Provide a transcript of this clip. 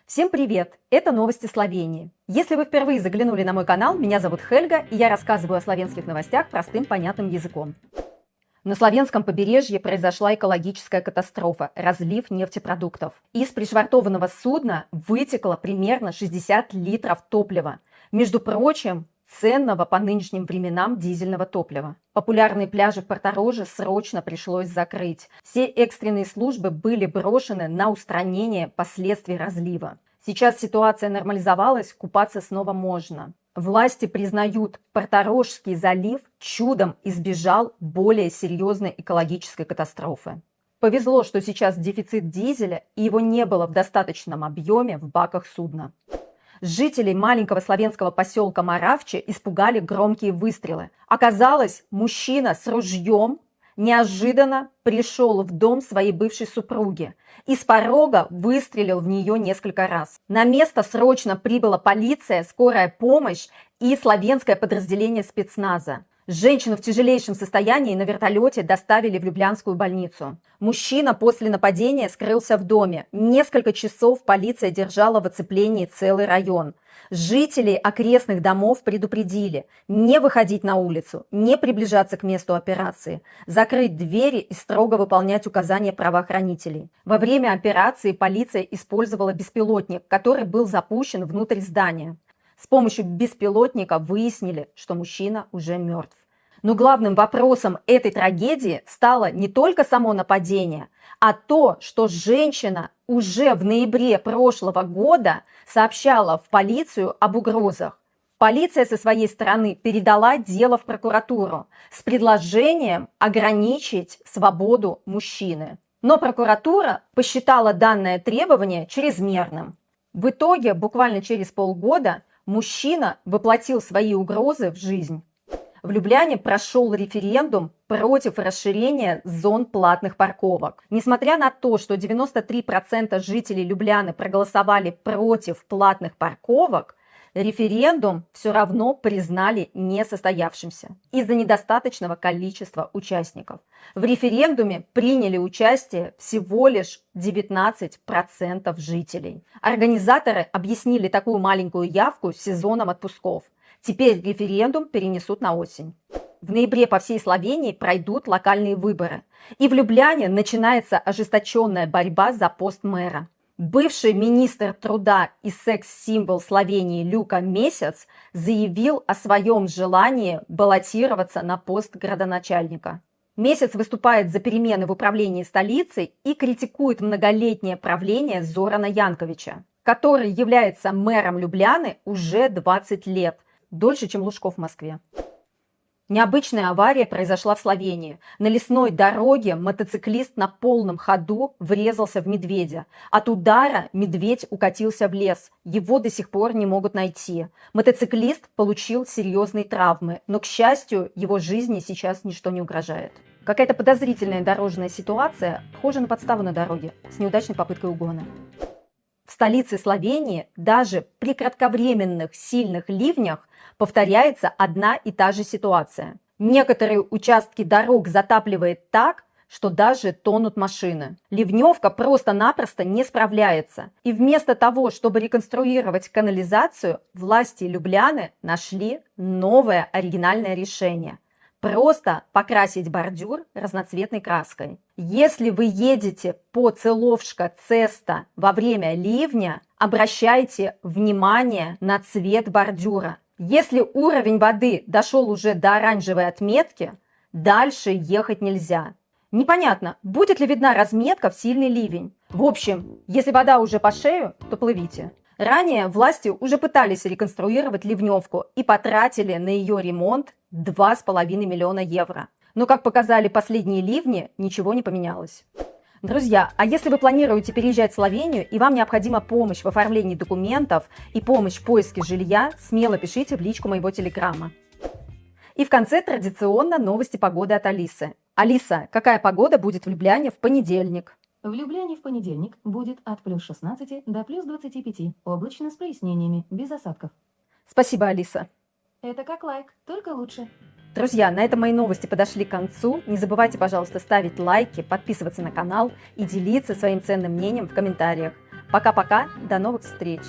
Всем привет! Это новости Словении. Если вы впервые заглянули на мой канал, меня зовут Хельга, и я рассказываю о словенских новостях простым понятным языком. На словенском побережье произошла экологическая катастрофа – разлив нефтепродуктов. Из пришвартованного судна вытекло примерно 60 литров топлива. Между прочим, ценного по нынешним временам дизельного топлива. Популярные пляжи в Портороже срочно пришлось закрыть. Все экстренные службы были брошены на устранение последствий разлива. Сейчас ситуация нормализовалась, купаться снова можно. Власти признают, Порторожский залив чудом избежал более серьезной экологической катастрофы. Повезло, что сейчас дефицит дизеля, и его не было в достаточном объеме в баках судна. Жителей маленького словенского поселка Моравче испугали громкие выстрелы. Оказалось, мужчина с ружьем неожиданно пришел в дом своей бывшей супруги и с порога выстрелил в нее несколько раз. На место срочно прибыла полиция, скорая помощь и словенское подразделение спецназа. Женщину в тяжелейшем состоянии на вертолете доставили в Люблянскую больницу. Мужчина после нападения скрылся в доме. Несколько часов полиция держала в оцеплении целый район. Жителей окрестных домов предупредили не выходить на улицу, не приближаться к месту операции, закрыть двери и строго выполнять указания правоохранителей. Во время операции полиция использовала беспилотник, который был запущен внутрь здания. С помощью беспилотника выяснили, что мужчина уже мертв. Но главным вопросом этой трагедии стало не только само нападение, а то, что женщина уже в ноябре прошлого года сообщала в полицию об угрозах. Полиция со своей стороны передала дело в прокуратуру с предложением ограничить свободу мужчины. Но прокуратура посчитала данное требование чрезмерным. В итоге, буквально через полгода, мужчина воплотил свои угрозы в жизнь. В Любляне прошел референдум против расширения зон платных парковок. Несмотря на то, что 93% жителей Любляны проголосовали против платных парковок, референдум все равно признали несостоявшимся из-за недостаточного количества участников. В референдуме приняли участие всего лишь 19% жителей. Организаторы объяснили такую маленькую явку сезоном отпусков. Теперь референдум перенесут на осень. В ноябре по всей Словении пройдут локальные выборы. И в Любляне начинается ожесточенная борьба за пост мэра. Бывший министр труда и секс-символ Словении Люка Месяц заявил о своем желании баллотироваться на пост градоначальника. Месяц выступает за перемены в управлении столицей и критикует многолетнее правление Зорана Янковича, который является мэром Любляны уже 20 лет, дольше, чем Лужков в Москве. Необычная авария произошла в Словении. На лесной дороге мотоциклист на полном ходу врезался в медведя. От удара медведь укатился в лес. Его до сих пор не могут найти. Мотоциклист получил серьезные травмы, но, к счастью, его жизни сейчас ничто не угрожает. Какая-то подозрительная дорожная ситуация, похожа на подставу на дороге, с неудачной попыткой угона. В столице Словении даже при кратковременных сильных ливнях повторяется одна и та же ситуация. Некоторые участки дорог затапливает так, что даже тонут машины. Ливневка просто-напросто не справляется. И вместо того, чтобы реконструировать канализацию, власти Любляны нашли новое оригинальное решение. Просто покрасить бордюр разноцветной краской. Если вы едете по Целовшка-Цеста во время ливня, обращайте внимание на цвет бордюра. Если уровень воды дошел уже до оранжевой отметки, дальше ехать нельзя. Непонятно, будет ли видна разметка в сильный ливень. В общем, если вода уже по шею, то плывите. Ранее власти уже пытались реконструировать ливневку и потратили на ее ремонт 2,5 миллиона евро. Но, как показали последние ливни, ничего не поменялось. Друзья, а если вы планируете переезжать в Словению и вам необходима помощь в оформлении документов и помощь в поиске жилья, смело пишите в личку моего телеграма. И в конце традиционно новости погоды от Алисы. Алиса, какая погода будет в Любляне в понедельник? В Любляне в понедельник будет от плюс 16 до плюс 25. Облачно с прояснениями, без осадков. Спасибо, Алиса. Это как лайк, только лучше. Друзья, на этом мои новости подошли к концу. Не забывайте, пожалуйста, ставить лайки, подписываться на канал и делиться своим ценным мнением в комментариях. Пока-пока, до новых встреч!